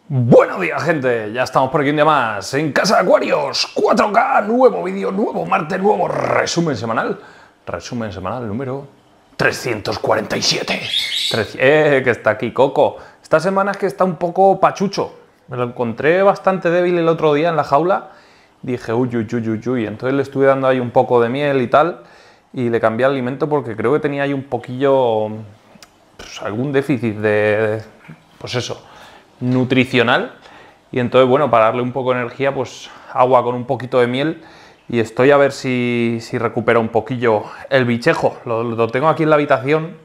Buenos días, gente, ya estamos por aquí un día más en Casa de Acuarios 4K, nuevo vídeo, nuevo martes, nuevo resumen semanal número 347. Que está aquí Coco. Esta semana es que está un poco pachucho, me lo encontré bastante débil el otro día en la jaula, dije uy, entonces le estuve dando ahí un poco de miel y tal, y le cambié el alimento porque creo que tenía ahí un poquillo, pues, algún déficit pues eso, nutricional, y entonces bueno, para darle un poco de energía, pues agua con un poquito de miel, y estoy a ver si recupera un poquillo el bichejo. Lo tengo aquí en la habitación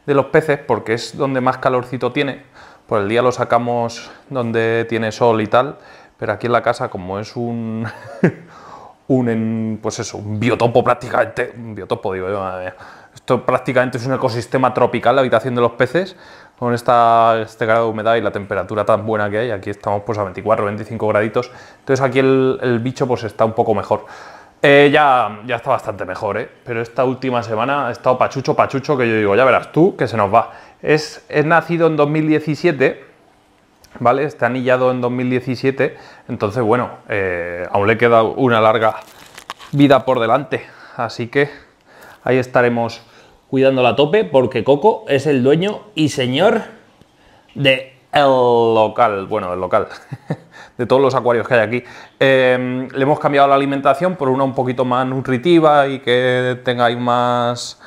de los peces porque es donde más calorcito tiene. Por el día lo sacamos donde tiene sol y tal, pero aquí en la casa, como es pues eso, un biotopo prácticamente, un biotopo digo yo, madre mía. Esto prácticamente es un ecosistema tropical, la habitación de los peces, con este grado de humedad y la temperatura tan buena que hay. Aquí estamos pues a 24, 25 graditos, entonces aquí el bicho pues está un poco mejor. Ya está bastante mejor, pero esta última semana ha estado pachucho, que yo digo, ya verás tú que se nos va. Es nacido en 2017, ¿vale? Está anillado en 2017, entonces bueno, aún le queda una larga vida por delante, así que ahí estaremos cuidándola a tope, porque Coco es el dueño y señor de el local, bueno, del local, de todos los acuarios que hay aquí. Le hemos cambiado la alimentación por una un poquito más nutritiva y que tenga ahí más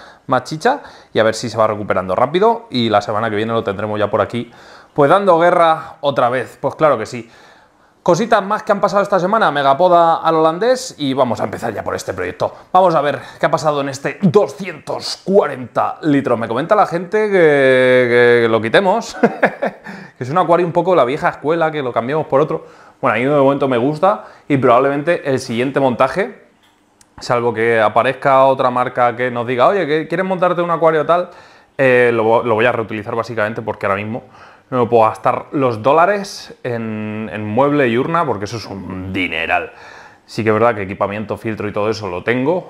chicha, y a ver si se va recuperando rápido, y la semana que viene lo tendremos ya por aquí, pues dando guerra otra vez. Pues claro que sí. Cositas más que han pasado esta semana: megapoda al holandés, y vamos a empezar ya por este proyecto. Vamos a ver qué ha pasado en este 240 litros. Me comenta la gente que lo quitemos, que es un acuario un poco de la vieja escuela, que lo cambiemos por otro. Bueno, a mí de momento me gusta, y probablemente el siguiente montaje, salvo que aparezca otra marca que nos diga, oye, ¿quieres montarte un acuario tal? Lo voy a reutilizar básicamente, porque ahora mismo no me puedo gastar los dólares en mueble y urna, porque eso es un dineral. Sí que es verdad que equipamiento, filtro y todo eso lo tengo,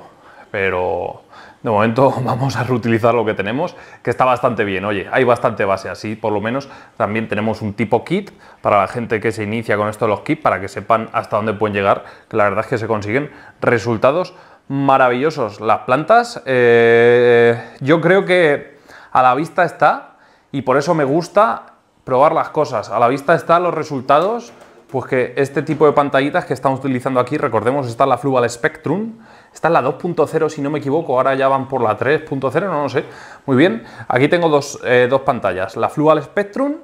pero de momento vamos a reutilizar lo que tenemos, que está bastante bien. Oye, hay bastante base, así por lo menos también tenemos un tipo kit para la gente que se inicia con esto de los kits, para que sepan hasta dónde pueden llegar, que la verdad es que se consiguen resultados maravillosos. Las plantas, yo creo que a la vista está, y por eso me gusta probar las cosas. A la vista están los resultados, pues que este tipo de pantallitas que estamos utilizando aquí, recordemos, está la Fluval Spectrum, está en la 2.0 si no me equivoco, ahora ya van por la 3.0, no lo sé muy bien. Aquí tengo dos pantallas, la Fluval Spectrum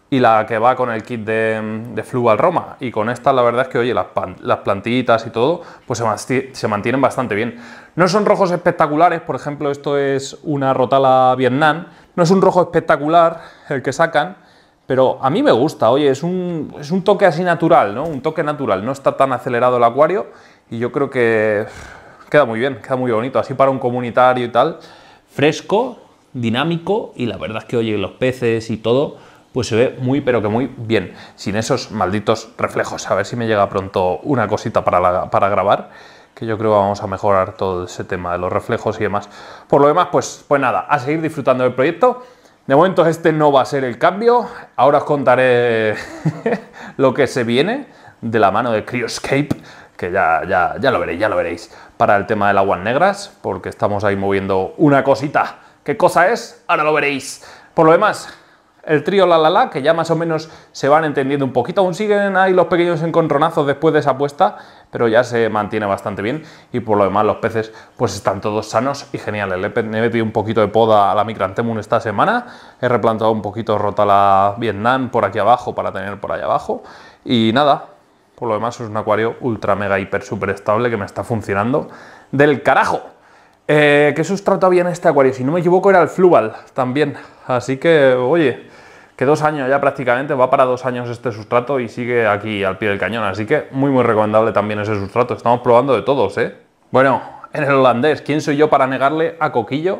y la que va con el kit de Fluval Roma, y con esta la verdad es que, oye, las plantitas y todo pues se mantienen bastante bien. No son rojos espectaculares, por ejemplo esto es una Rotala Vietnam, no es un rojo espectacular el que sacan, pero a mí me gusta. Oye, es un toque así natural, ¿no? Un toque natural, no está tan acelerado el acuario, y yo creo que queda muy bien, queda muy bonito, así para un comunitario y tal, fresco, dinámico, y la verdad es que, oye, los peces y todo, pues se ve muy, pero que muy bien, sin esos malditos reflejos. A ver si me llega pronto una cosita para grabar, que yo creo que vamos a mejorar todo ese tema de los reflejos y demás. Por lo demás, pues nada, a seguir disfrutando del proyecto. De momento este no va a ser el cambio. Ahora os contaré lo que se viene de la mano de Cryoscape, que ya lo veréis, para el tema de las aguas negras, porque estamos ahí moviendo una cosita. ¿Qué cosa es? Ahora lo veréis. Por lo demás, el trío La, que ya más o menos se van entendiendo un poquito. Aún siguen ahí los pequeños encontronazos después de esa apuesta, pero ya se mantiene bastante bien, y por lo demás los peces pues están todos sanos y geniales. Le he metido un poquito de poda a la Micranthemum esta semana, he replantado un poquito Rotala Vietnam por aquí abajo para tener por allá abajo, y nada, por lo demás es un acuario ultra mega hiper super estable que me está funcionando del carajo. ¿Qué sustrato había en este acuario? Si no me equivoco era el Fluval también, así que, oye, que 2 años ya prácticamente, va para 2 años este sustrato y sigue aquí al pie del cañón, así que muy recomendable también ese sustrato. Estamos probando de todos, ¿eh? Bueno, en el holandés, ¿quién soy yo para negarle a Coquillo?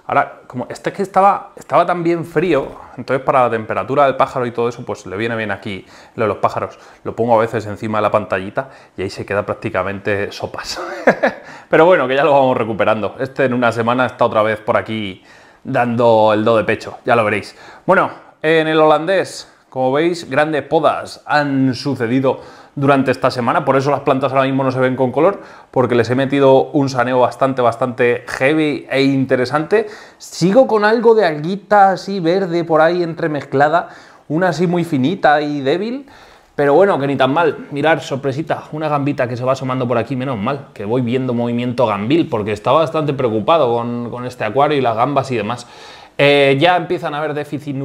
Ahora, como este que estaba tan bien frío, entonces para la temperatura del pájaro y todo eso, pues le viene bien aquí lo de los pájaros. Lo pongo a veces encima de la pantallita y ahí se queda prácticamente sopas. Pero bueno, que ya lo vamos recuperando. Este en una semana está otra vez por aquí dando el do de pecho, ya lo veréis. Bueno, en el holandés, Como veis, grandes podas han sucedido durante esta semana, por eso las plantas ahora mismo no se ven con color, porque les he metido un saneo bastante heavy e interesante. Sigo con algo de alguita así verde por ahí entremezclada, una así muy finita y débil, pero bueno, que ni tan mal. Mirad, sorpresita, una gambita que se va asomando por aquí, menos mal, que voy viendo movimiento gambil, porque estaba bastante preocupado con este acuario y las gambas y demás. Ya empiezan a haber déficits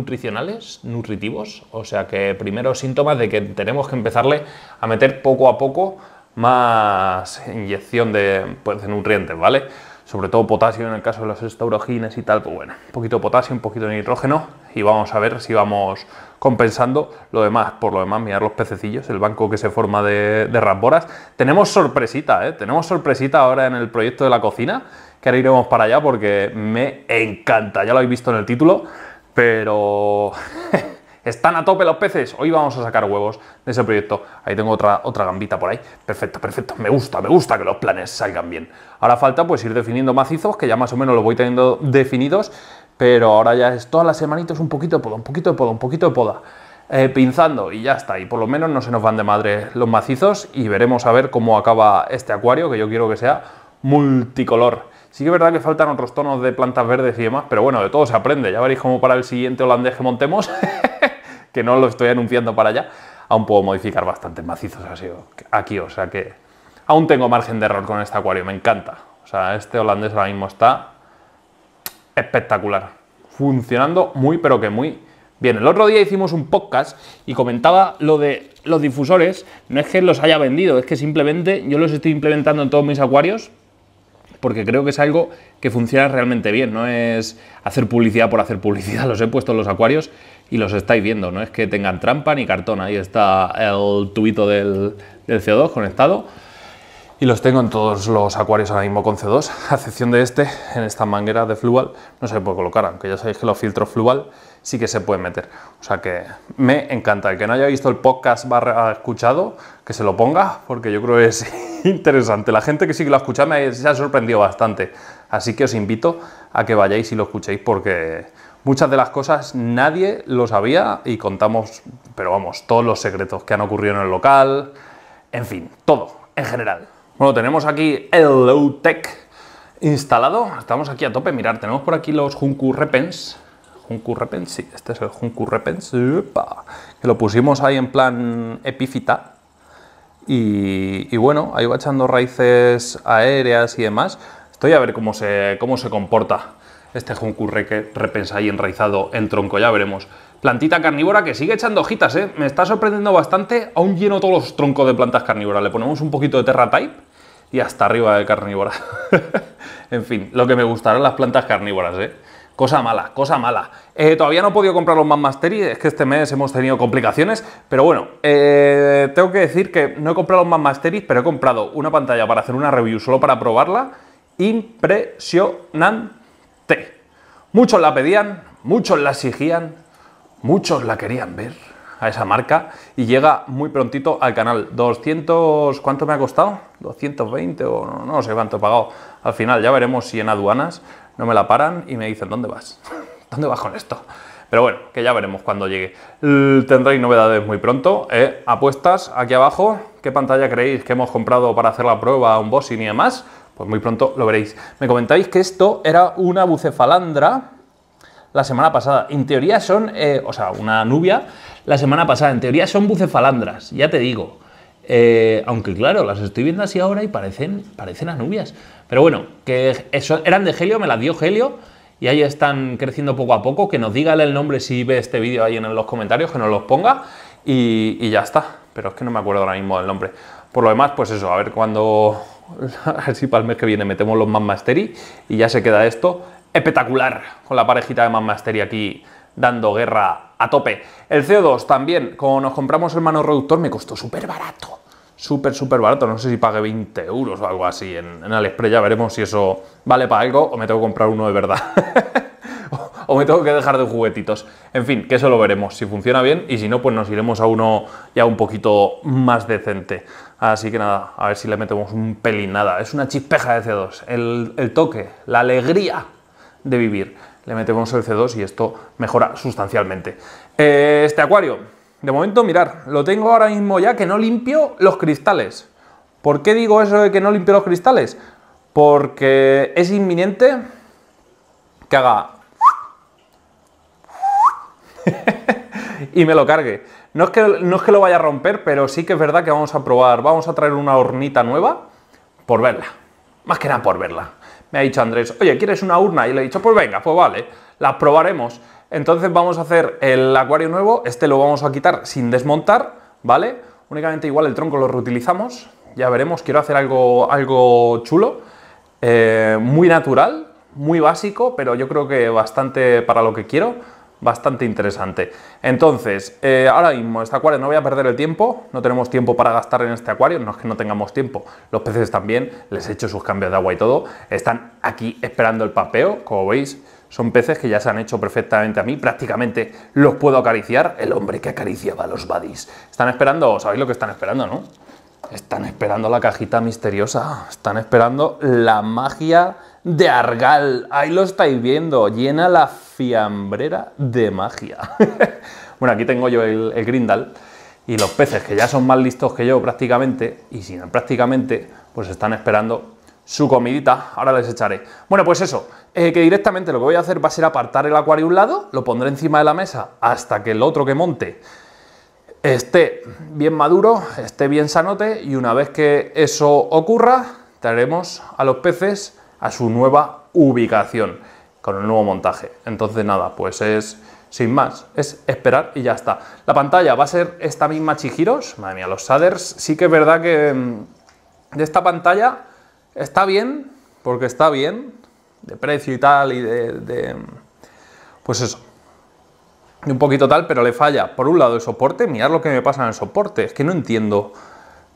nutritivos, o sea que primeros síntomas de que tenemos que empezarle a meter poco a poco más inyección de nutrientes, ¿vale? Sobre todo potasio en el caso de los estaurogines y tal, pues bueno, un poquito de potasio, un poquito de nitrógeno y vamos a ver si vamos compensando lo demás. Por lo demás, mirad los pececillos, el banco que se forma de ramboras. Tenemos sorpresita, ¿eh? Tenemos sorpresita ahora en el proyecto de la cocina, que ahora iremos para allá porque me encanta, ya lo habéis visto en el título, pero están a tope los peces. Hoy vamos a sacar huevos de ese proyecto. Ahí tengo otra gambita por ahí. Perfecto, me gusta que los planes salgan bien. Ahora falta pues ir definiendo macizos, que ya más o menos los voy teniendo definidos, pero ahora ya es todas las semanitas un poquito de poda, pinzando y ya está. Y por lo menos no se nos van de madre los macizos y veremos a ver cómo acaba este acuario, que yo quiero que sea multicolor. Sí que es verdad que faltan otros tonos de plantas verdes y demás, pero bueno, de todo se aprende. Ya veréis cómo para el siguiente holandés que montemos, que no lo estoy anunciando para allá, aún puedo modificar bastantes macizos así aquí, o sea que aún tengo margen de error con este acuario, me encanta. O sea, este holandés ahora mismo está espectacular, funcionando muy pero que muy bien. El otro día hicimos un podcast y comentaba lo de los difusores. No es que los haya vendido, es que simplemente yo los estoy implementando en todos mis acuarios porque creo que es algo que funciona realmente bien, no es hacer publicidad por hacer publicidad. Los he puesto en los acuarios y los estáis viendo, no es que tengan trampa ni cartón. Ahí está el tubito del CO2 conectado y los tengo en todos los acuarios ahora mismo con CO2, a excepción de este, en esta manguera de Fluval no se puede colocar, aunque ya sabéis que los filtros Fluval sí que se pueden meter. O sea que me encanta. El que no haya visto el podcast escuchado, que se lo ponga, porque yo creo que es interesante. La gente que sí que lo ha escuchado se ha sorprendido bastante. Así que os invito a que vayáis y lo escuchéis, porque muchas de las cosas nadie lo sabía y contamos, pero vamos, todos los secretos que han ocurrido en el local, en fin, todo, en general. Bueno, tenemos aquí el low-tech instalado, estamos aquí a tope. Mirad, tenemos por aquí los Junco Repens. Junco Repens, sí, este es el Junco Repens, que lo pusimos ahí en plan epífita. Y bueno, ahí va echando raíces aéreas y demás. Estoy a ver cómo se comporta este Junco Repens ahí enraizado en tronco, ya veremos. Plantita carnívora que sigue echando hojitas, ¿eh? Me está sorprendiendo bastante. Aún lleno todos los troncos de plantas carnívoras. Le ponemos un poquito de Terra Type y hasta arriba de carnívora. En fin, lo que me gustarán las plantas carnívoras, ¿eh? Cosa mala, cosa mala. Todavía no he podido comprar los Mammastery, es que este mes hemos tenido complicaciones, pero bueno, tengo que decir que no he comprado los Mammastery, pero he comprado una pantalla para hacer una review solo para probarla. Impresionante. Muchos la pedían, muchos la exigían, muchos la querían ver a esa marca y llega muy prontito al canal. 200, ¿cuánto me ha costado? 220 o no sé cuánto he pagado. Al final ya veremos si en aduanas no me la paran y me dicen, ¿dónde vas? ¿Dónde vas con esto? Pero bueno, que ya veremos cuando llegue. Tendréis novedades muy pronto. Apuestas aquí abajo. ¿Qué pantalla creéis que hemos comprado para hacer la prueba, unboxing y demás? Pues muy pronto lo veréis. Me comentáis que esto era una bucefalandra la semana pasada. En teoría son, o sea, una nubia la semana pasada. En teoría son bucefalandras, ya te digo. Aunque claro, las estoy viendo así ahora y parecen anubias. Pero bueno, que eran de Helio, me las dio Helio y ahí están creciendo poco a poco. Que nos diga el nombre si ve este vídeo ahí en los comentarios, que nos los ponga y ya está. Pero es que no me acuerdo ahora mismo del nombre. Por lo demás, pues eso, a ver cuándo, a ver si para el mes que viene metemos los Mammastery y ya se queda esto espectacular con la parejita de Mammastery aquí dando guerra a tope. El CO2 también, como nos compramos el manoreductor, me costó súper barato. Súper barato, no sé si pagué 20 euros o algo así en AliExpress. Ya veremos si eso vale para algo o me tengo que comprar uno de verdad. O me tengo que dejar de juguetitos. En fin, que eso lo veremos, si funciona bien y si no, pues nos iremos a uno ya un poquito más decente. Así que nada, a ver si le metemos un pelín. Nada, es una chispeja de CO2, el toque, la alegría de vivir. Le metemos el CO2 y esto mejora sustancialmente. Este acuario De momento, mirad, lo tengo ahora mismo ya que no limpio los cristales. ¿Por qué digo eso de que no limpio los cristales? Porque es inminente que haga y me lo cargue. No es que lo vaya a romper, pero sí que es verdad que vamos a probar, vamos a traer una hornita nueva por verla. Más que nada por verla. Me ha dicho Andrés, oye, ¿quieres una urna? Y le he dicho, pues venga, pues vale, las probaremos. Entonces vamos a hacer el acuario nuevo, este lo vamos a quitar sin desmontar, ¿vale? Únicamente igual el tronco lo reutilizamos, ya veremos, quiero hacer algo chulo, muy natural, muy básico, pero yo creo que bastante para lo que quiero, bastante interesante. Entonces, ahora mismo este acuario no voy a perder el tiempo, no tenemos tiempo para gastar en este acuario, no es que no tengamos tiempo, los peces también, les he hecho sus cambios de agua y todo, están aquí esperando el papeo, como veis, son peces que ya se han hecho perfectamente a mí, prácticamente los puedo acariciar, el hombre que acariciaba a los buddies. Están esperando, ¿sabéis lo que están esperando, no? Están esperando la cajita misteriosa, están esperando la magia de Argal. Ahí lo estáis viendo, llena la fiambrera de magia. Bueno, aquí tengo yo el Grindal y los peces que ya son más listos que yo prácticamente, y si no prácticamente, pues están esperando su comidita, ahora les echaré. Bueno, pues eso, que directamente lo que voy a hacer va a ser apartar el acuario a un lado, lo pondré encima de la mesa hasta que el otro que monte esté bien maduro, esté bien sanote, y una vez que eso ocurra, traeremos a los peces a su nueva ubicación, con el nuevo montaje. Entonces nada, pues es sin más, es esperar y ya está. La pantalla va a ser esta misma Chihiros, madre mía, los shaders, sí que es verdad que de esta pantalla está bien, porque está bien, de precio y tal, y pues eso, un poquito tal, pero le falla, por un lado, el soporte. Mirad lo que me pasa en el soporte, es que no entiendo,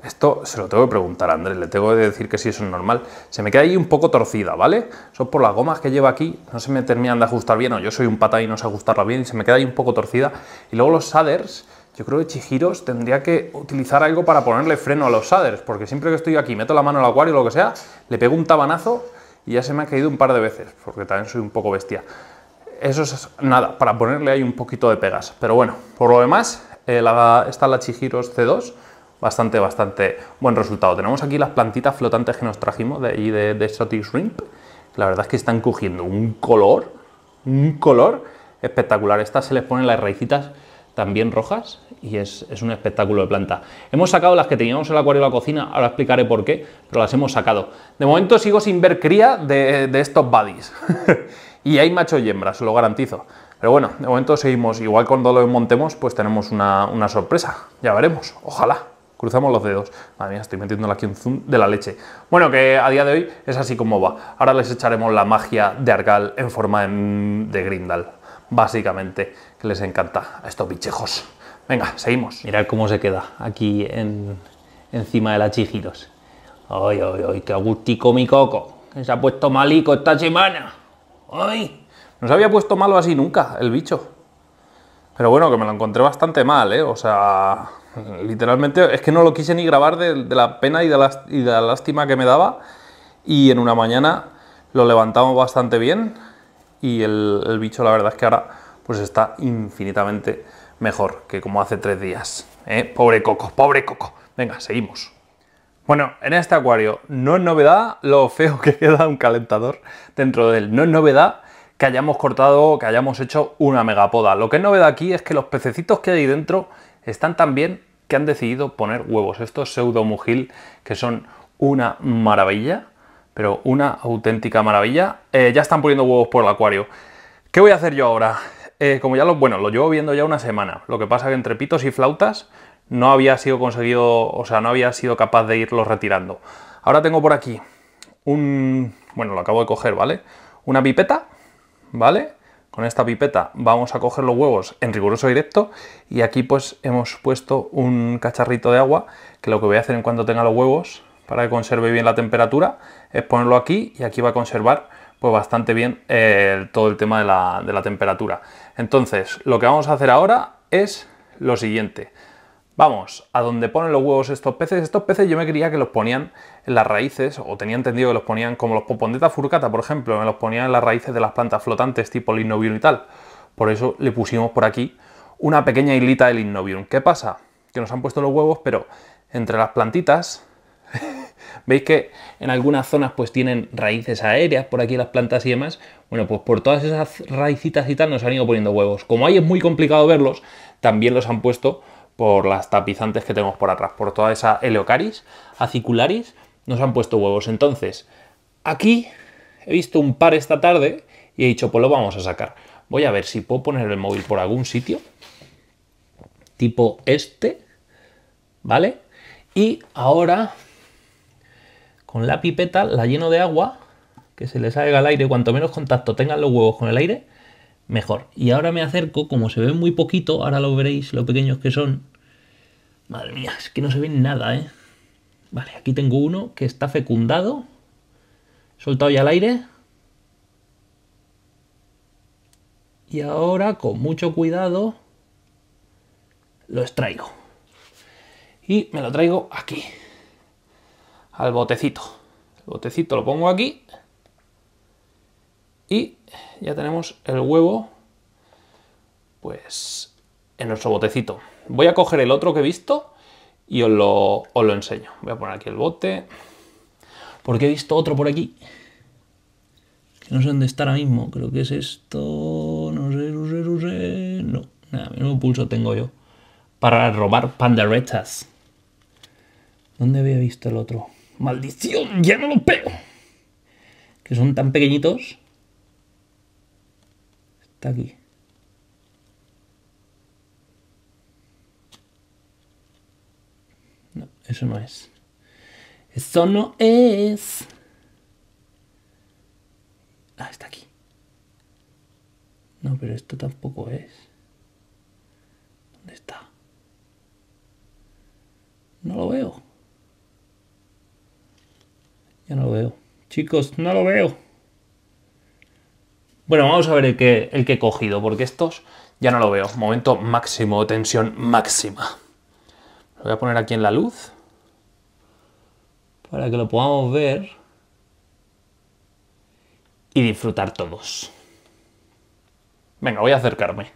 esto se lo tengo que preguntar a Andrés, le tengo que decir que sí, eso es normal, se me queda ahí un poco torcida, ¿vale? Eso por las gomas que lleva aquí, no se me terminan de ajustar bien, o yo soy un pata y no sé ajustarla bien, y se me queda ahí un poco torcida, y luego los shaders, yo creo que Chihiros tendría que utilizar algo para ponerle freno a los shaders, porque siempre que estoy aquí, meto la mano al acuario o lo que sea, le pego un tabanazo y ya se me ha caído un par de veces, porque también soy un poco bestia. Eso es nada, para ponerle ahí un poquito de pegas. Pero bueno, por lo demás, esta es la Chihiros C2, bastante buen resultado. Tenemos aquí las plantitas flotantes que nos trajimos de ahí de Exotic Shrimp. La verdad es que están cogiendo un color espectacular. Estas se les ponen las raicitas también rojas y es un espectáculo de planta. Hemos sacado las que teníamos en el acuario de la cocina, ahora explicaré por qué, pero las hemos sacado. De momento sigo sin ver cría de estos buddies. Y hay machos y hembras, lo garantizo. Pero bueno, de momento seguimos. Igual cuando lo montemos, pues tenemos una sorpresa. Ya veremos, ojalá. Cruzamos los dedos. Madre mía, estoy metiéndole aquí un zoom de la leche. Bueno, que a día de hoy es así como va. Ahora les echaremos la magia de Argal en forma de Grindal. Básicamente, que les encanta a estos bichejos. Venga, seguimos. Mirad cómo se queda aquí encima de la Chihiros. Ay, ay, ay, qué agustico mi coco. Que se ha puesto malico esta semana. ¡Ay! No se había puesto malo así nunca, el bicho. Pero bueno, que me lo encontré bastante mal, ¿eh? O sea, literalmente es que no lo quise ni grabar de la pena y de la lástima que me daba. Y en una mañana lo levantamos bastante bien. Y el bicho, la verdad es que ahora pues está infinitamente mejor que como hace 3 días. Pobre Coco, pobre Coco. Venga, seguimos. Bueno, en este acuario no es novedad lo feo que queda un calentador dentro de él. No es novedad que hayamos cortado, que hayamos hecho una megapoda. Lo que es novedad aquí es que los pececitos que hay dentro están tan bien que han decidido poner huevos. Estos pseudomugil que son una maravilla, pero una auténtica maravilla. Ya están poniendo huevos por el acuario. ¿Qué voy a hacer yo ahora? Como ya lo llevo viendo ya una semana. Lo que pasa que entre pitos y flautas no había sido conseguido, o sea, no había sido capaz de irlos retirando. Ahora tengo por aquí bueno, lo acabo de coger, ¿vale? Una pipeta, ¿vale? Con esta pipeta vamos a coger los huevos en riguroso directo y aquí pues hemos puesto un cacharrito de agua que lo que voy a hacer en cuanto tenga los huevos para que conserve bien la temperatura es ponerlo aquí y aquí va a conservar pues bastante bien todo el tema de la temperatura. Entonces, lo que vamos a hacer ahora es lo siguiente. Vamos a donde ponen los huevos estos peces. Estos peces yo me creía que los ponían en las raíces, o tenía entendido que los ponían como los Popondeta furcata, por ejemplo, me los ponían en las raíces de las plantas flotantes tipo Lignobium y tal. Por eso le pusimos por aquí una pequeña islita del Innovium. ¿Qué pasa? Que nos han puesto los huevos, pero entre las plantitas, veis que en algunas zonas pues tienen raíces aéreas, por aquí las plantas y demás. Bueno, pues por todas esas raicitas y tal nos han ido poniendo huevos. Como ahí es muy complicado verlos, también los han puesto por las tapizantes que tenemos por atrás, por toda esa Eleocaris, acicularis, nos han puesto huevos. Entonces, aquí he visto un par esta tarde y he dicho, pues lo vamos a sacar. Voy a ver si puedo poner el móvil por algún sitio, tipo este, ¿vale? Y ahora, con la pipeta, la lleno de agua, que se le salga al aire. Cuanto menos contacto tengan los huevos con el aire, mejor. Y ahora me acerco, como se ven muy poquito, ahora lo veréis, lo pequeños que son. Madre mía, es que no se ven nada, ¿eh? Vale, aquí tengo uno que está fecundado. Soltado ya al aire. Y ahora, con mucho cuidado, lo extraigo. Y me lo traigo aquí, al botecito. El botecito lo pongo aquí. Y ya tenemos el huevo, pues, en nuestro botecito. Voy a coger el otro que he visto y os lo enseño. Voy a poner aquí el bote, porque he visto otro por aquí, que no sé dónde está ahora mismo. Creo que es esto, no sé. No, nada, menudo pulso tengo yo para robar panderetas. ¿Dónde había visto el otro? ¡Maldición! ¡Ya no lo pego! Que son tan pequeñitos. Está aquí. No, eso no es. Eso no es. Ah, está aquí. No, pero esto tampoco es. ¿Dónde está? No lo veo. Ya no lo veo. Chicos, no lo veo. Bueno, vamos a ver el que he cogido, porque estos ya no lo veo. Momento máximo, tensión máxima. Lo voy a poner aquí en la luz para que lo podamos ver y disfrutar todos. Venga, voy a acercarme.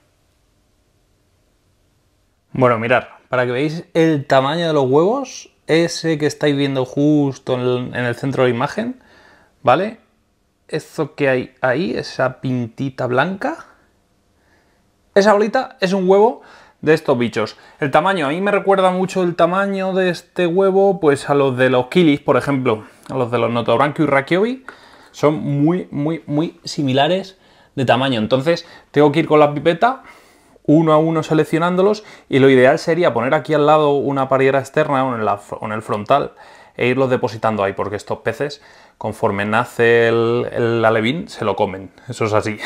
Bueno, mirad, para que veáis el tamaño de los huevos, ese que estáis viendo justo en el centro de la imagen, ¿vale? Esto que hay ahí, esa pintita blanca, esa bolita es un huevo de estos bichos. El tamaño, a mí me recuerda mucho el tamaño de este huevo pues a los de los Kilis, por ejemplo, a los de los Notobranchio y Rachiobi. Son muy similares de tamaño. Entonces tengo que ir con la pipeta uno a uno seleccionándolos, y lo ideal sería poner aquí al lado una pariera externa o en el frontal e irlos depositando ahí, porque estos peces, conforme nace el alevín, se lo comen. Eso es así.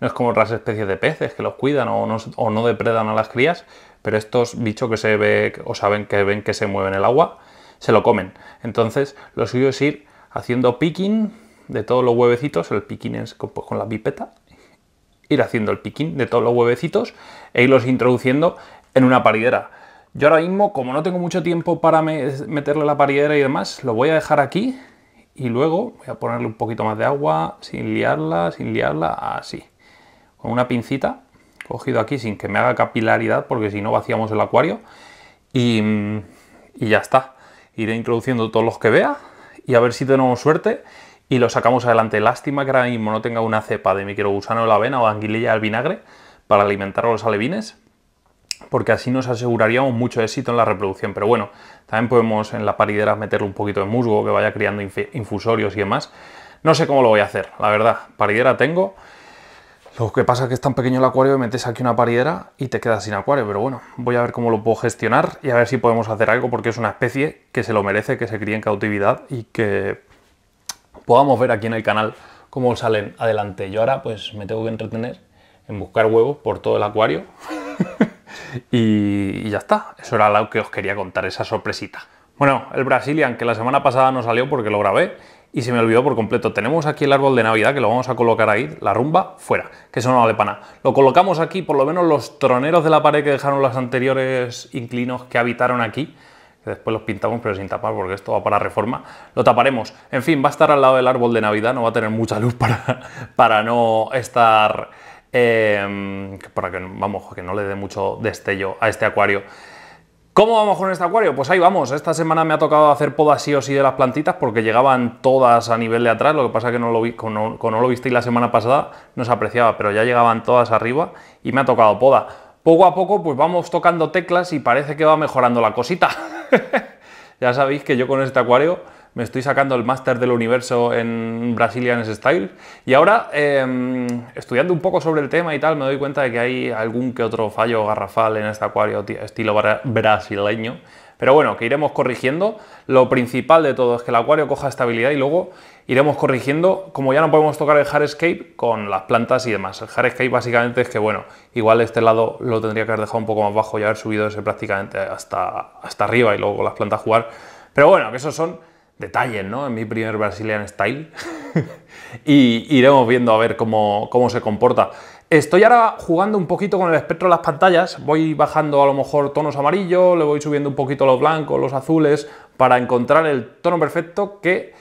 No es como otras especies de peces que los cuidan o no depredan a las crías, pero estos bichos que se ve o saben que se mueven en el agua, se lo comen. Entonces lo suyo es ir haciendo picking de todos los huevecitos. El picking es pues, con la pipeta, ir haciendo el picking de todos los huevecitos e irlos introduciendo en una paridera. Yo ahora mismo, como no tengo mucho tiempo para meterle la paridera y demás, lo voy a dejar aquí y luego voy a ponerle un poquito más de agua sin liarla, así. Con una pincita, cogido aquí sin que me haga capilaridad, porque si no vaciamos el acuario. Y ya está. Iré introduciendo todos los que vea y a ver si tenemos suerte y lo sacamos adelante. Lástima que ahora mismo no tenga una cepa de microgusano de la avena o anguililla del vinagre para alimentar a los alevines, porque así nos aseguraríamos mucho éxito en la reproducción. Pero bueno, también podemos en la paridera meterle un poquito de musgo que vaya criando infusorios y demás. No sé cómo lo voy a hacer, la verdad. Paridera tengo. Lo que pasa es que es tan pequeño el acuario que metes aquí una paridera y te quedas sin acuario. Pero bueno, voy a ver cómo lo puedo gestionar y a ver si podemos hacer algo, porque es una especie que se lo merece, que se críe en cautividad y que podamos ver aquí en el canal cómo salen adelante. Yo ahora pues me tengo que entretener en buscar huevos por todo el acuario. Y ya está, eso era lo que os quería contar, esa sorpresita. Bueno, el Brazilian, que la semana pasada no salió porque lo grabé y se me olvidó por completo. Tenemos aquí el árbol de Navidad, que lo vamos a colocar ahí, la rumba, fuera, que eso no vale para nada. Lo colocamos aquí, por lo menos los troneros de la pared que dejaron los anteriores inquilinos que habitaron aquí, que después los pintamos pero sin tapar porque esto va para reforma, lo taparemos. En fin, va a estar al lado del árbol de Navidad, no va a tener mucha luz para no estar para que, vamos, que no le dé mucho destello a este acuario. ¿Cómo vamos con este acuario? Pues ahí vamos. Esta semana me ha tocado hacer poda sí o sí de las plantitas porque llegaban todas a nivel de atrás. Lo que pasa es que no lo vi, como no lo visteis la semana pasada, no se apreciaba, pero ya llegaban todas arriba y me ha tocado poda. Poco a poco pues vamos tocando teclas y parece que va mejorando la cosita. Ya sabéis que yo con este acuario me estoy sacando el máster del universo en Brazilian Style y ahora, estudiando un poco sobre el tema y tal, me doy cuenta de que hay algún que otro fallo garrafal en este acuario estilo brasileño, pero bueno, que iremos corrigiendo. Lo principal de todo es que el acuario coja estabilidad y luego iremos corrigiendo, como ya no podemos tocar el hardscape, con las plantas y demás. El hardscape básicamente es que, bueno, igual este lado lo tendría que haber dejado un poco más bajo y haber subido ese prácticamente hasta arriba y luego con las plantas jugar, pero bueno, que esos son detalles, ¿no? En mi primer Brazilian Style. Y iremos viendo a ver cómo se comporta. Estoy ahora jugando un poquito con el espectro de las pantallas. Voy bajando a lo mejor tonos amarillos, le voy subiendo un poquito los blancos, los azules, para encontrar el tono perfecto que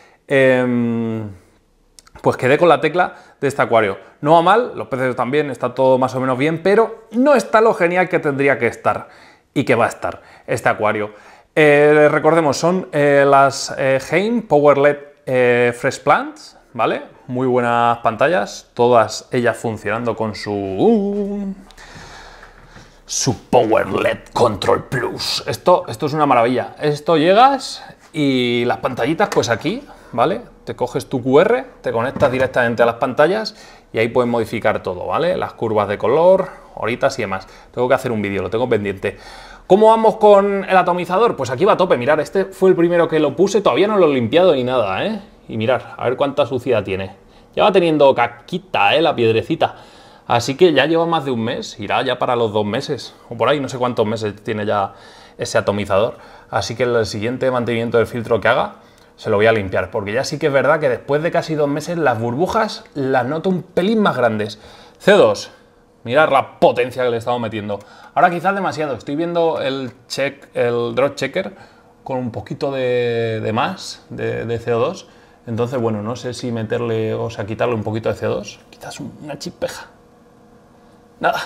pues quedé con la tecla de este acuario. No va mal, los peces también, está todo más o menos bien, pero no está lo genial que tendría que estar y que va a estar este acuario. Recordemos, son las Heim Power LED Fresh Plants, ¿vale? Muy buenas pantallas, todas ellas funcionando con su Power LED Control Plus. Esto es una maravilla. Esto llegas y las pantallitas, pues aquí, ¿vale? Te coges tu QR, te conectas directamente a las pantallas y ahí puedes modificar todo, ¿vale? Las curvas de color, horitas y demás. Tengo que hacer un vídeo, lo tengo pendiente. ¿Cómo vamos con el atomizador? Pues aquí va a tope. Mirad, este fue el primero que lo puse, todavía no lo he limpiado ni nada, ¿eh? Y mirad, a ver cuánta suciedad tiene. Ya va teniendo caquita, la piedrecita. Así que ya lleva más de un mes, irá ya para los 2 meses, o por ahí, no sé cuántos meses tiene ya ese atomizador. Así que el siguiente mantenimiento del filtro que haga, se lo voy a limpiar, porque ya sí que es verdad que después de casi 2 meses las burbujas las noto un pelín más grandes. C2. Mirad la potencia que le estamos metiendo. Ahora quizás demasiado. Estoy viendo el drop checker con un poquito de más de CO2. Entonces, bueno, no sé si meterle, o sea, quitarle un poquito de CO2. Quizás una chispeja. Nada,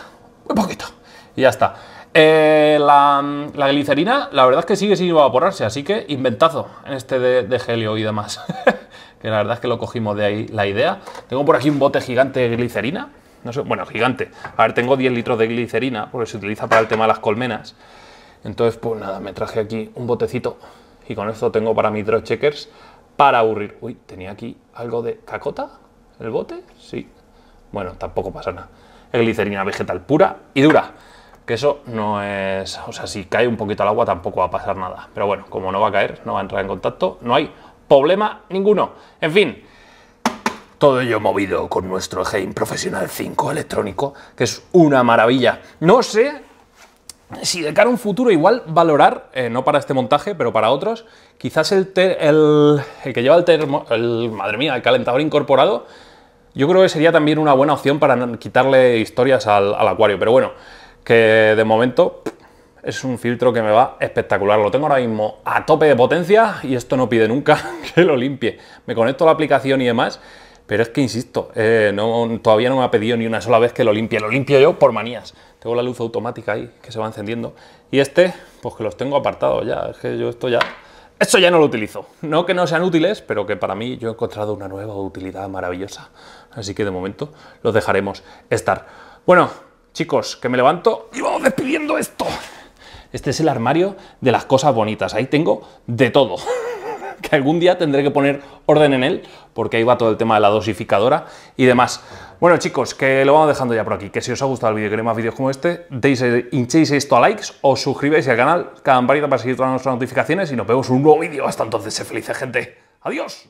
muy poquito. Y ya está. La glicerina, la verdad es que sigue sin evaporarse, así que inventazo en este de helio y demás. Que la verdad es que lo cogimos de ahí la idea. Tengo por aquí un bote gigante de glicerina. No sé, bueno, gigante. A ver, tengo 10 litros de glicerina, porque se utiliza para el tema de las colmenas. Entonces, pues nada, me traje aquí un botecito y con esto tengo para mis drop checkers para aburrir. Uy, tenía aquí algo de cacota, el bote, sí. Bueno, tampoco pasa nada. Es glicerina vegetal pura y dura, que eso no es... O sea, si cae un poquito al agua tampoco va a pasar nada. Pero bueno, como no va a caer, no va a entrar en contacto, no hay problema ninguno. En fin... Todo ello movido con nuestro Heim Professional 5 electrónico, que es una maravilla. No sé si de cara a un futuro igual valorar, no para este montaje, pero para otros, quizás el que lleva madre mía, el calentador incorporado, yo creo que sería también una buena opción para quitarle historias al acuario. Pero bueno, que de momento es un filtro que me va espectacular. Lo tengo ahora mismo a tope de potencia y esto no pide nunca que lo limpie. Me conecto a la aplicación y demás. Pero es que, insisto, todavía no me ha pedido ni una sola vez que lo limpie. Lo limpio yo por manías. Tengo la luz automática ahí, que se va encendiendo. Y este, pues que los tengo apartados ya. Es que yo esto ya no lo utilizo. No que no sean útiles, pero que para mí yo he encontrado una nueva utilidad maravillosa. Así que de momento los dejaremos estar. Bueno, chicos, que me levanto y vamos despidiendo esto. Este es el armario de las cosas bonitas. Ahí tengo de todo. Que algún día tendré que poner orden en él, porque ahí va todo el tema de la dosificadora y demás. Bueno, chicos, que lo vamos dejando ya por aquí. Que si os ha gustado el vídeo y queréis más vídeos como este, hinchéis esto a likes, os suscribáis al canal, campanita para seguir todas nuestras notificaciones y nos vemos en un nuevo vídeo. Hasta entonces, sé felices, gente. ¡Adiós!